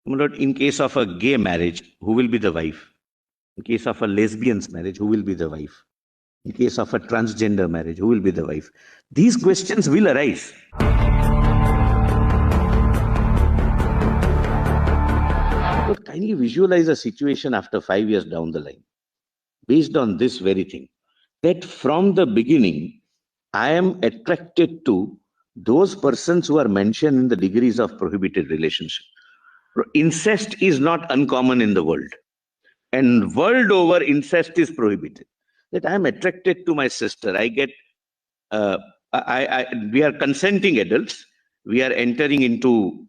My lord, in case of a gay marriage, who will be the wife? In case of a lesbian's marriage, who will be the wife? In case of a transgender marriage, who will be the wife? These questions will arise. But kindly visualize a situation after 5 years down the line, based on this very thing, that from the beginning, I am attracted to those persons who are mentioned in the degrees of prohibited relationship. Incest is not uncommon in the world, and world over incest is prohibited. That I am attracted to my sister. I get, we are consenting adults. We are entering into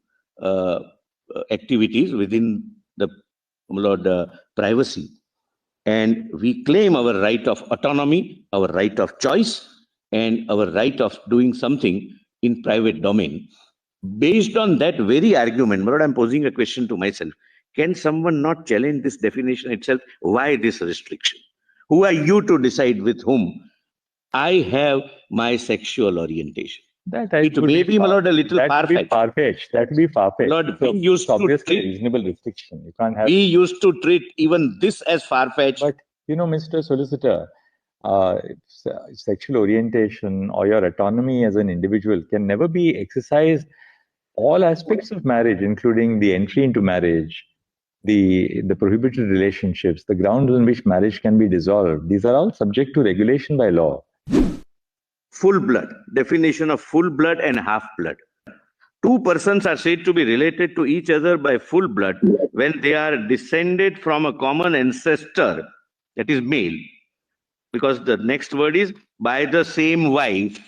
activities within the privacy, and we claim our right of autonomy, our right of choice, and our right of doing something in private domain. Based on that very argument, my lord, I'm posing a question to myself. Can someone not challenge this definition itself? Why this restriction? Who are you to decide with whom I have my sexual orientation? It may be, my lord, a little far-fetched. That would be far-fetched. Lord, we used to obviously treat, a reasonable restriction. You can't have. We used to treat even this as far-fetched. But you know, Mr. Solicitor, sexual orientation or your autonomy as an individual can never be exercised. All aspects of marriage, including the entry into marriage, the prohibited relationships, the grounds on which marriage can be dissolved, these are all subject to regulation by law. Full blood, definition of full blood and half blood. Two persons are said to be related to each other by full blood when they are descended from a common ancestor, that is male, because the next word is by the same wife,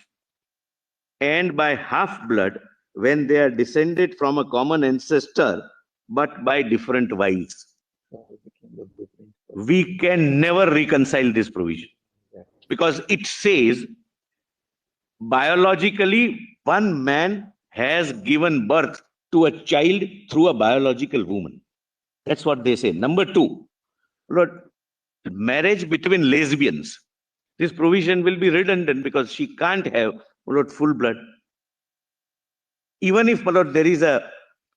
and by half blood when they are descended from a common ancestor but by different wives. We can never reconcile this provision because it says biologically one man has given birth to a child through a biological woman. That's what they say. Number two, Lord, marriage between lesbians. This provision will be redundant because she can't have, Lord, full blood. Even if, Lord, there is a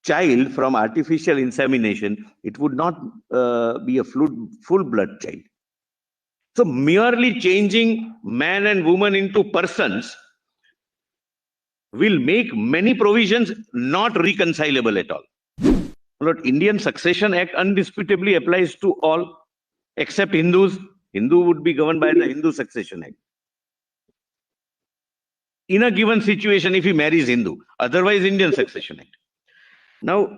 child from artificial insemination, it would not be a full blood child. So merely changing man and woman into persons will make many provisions not reconcilable at all. Lord, Indian Succession Act undisputably applies to all except Hindus. Hindu would be governed by the Hindu Succession Act. In a given situation, if he marries Hindu, otherwise Indian Succession Act. Now,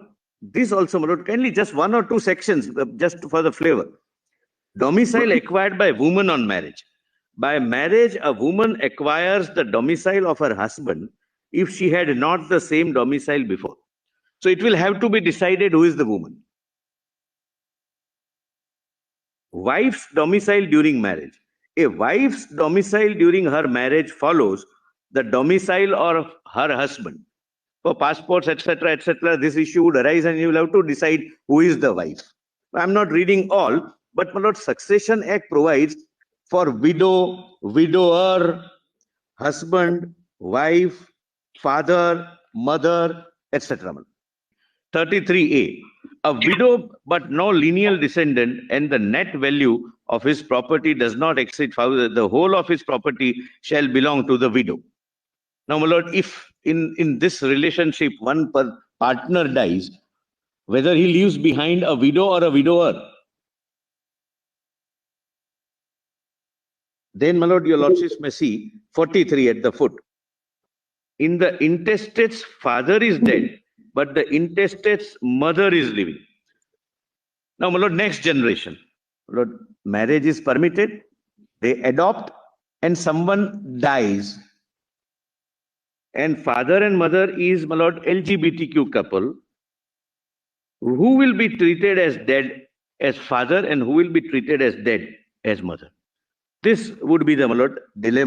this also, my lord, kindly just one or two sections, just for the flavor. Domicile acquired by woman on marriage. By marriage, a woman acquires the domicile of her husband if she had not the same domicile before. So it will have to be decided who is the woman. Wife's domicile during marriage. A wife's domicile during her marriage follows the domicile of her husband. For passports, etc., this issue would arise and you will have to decide who is the wife. I'm not reading all, but my lord, Succession Act provides for widow, widower, husband, wife, father, mother, etc. 33A. A widow but no lineal descendant and the net value of his property does not exceed the whole of his property shall belong to the widow. Now, my lord, if in this relationship one partner dies, whether he leaves behind a widow or a widower, then, my lord, your lordships may see 43 at the foot. In the intestate's father is dead, but the intestate's mother is living. Now, my lord, next generation. My lord, marriage is permitted, they adopt, and someone dies. And father and mother is, my lord, LGBTQ couple. Who will be treated as dead as father and who will be treated as dead as mother? This would be the, my lord, dilemma.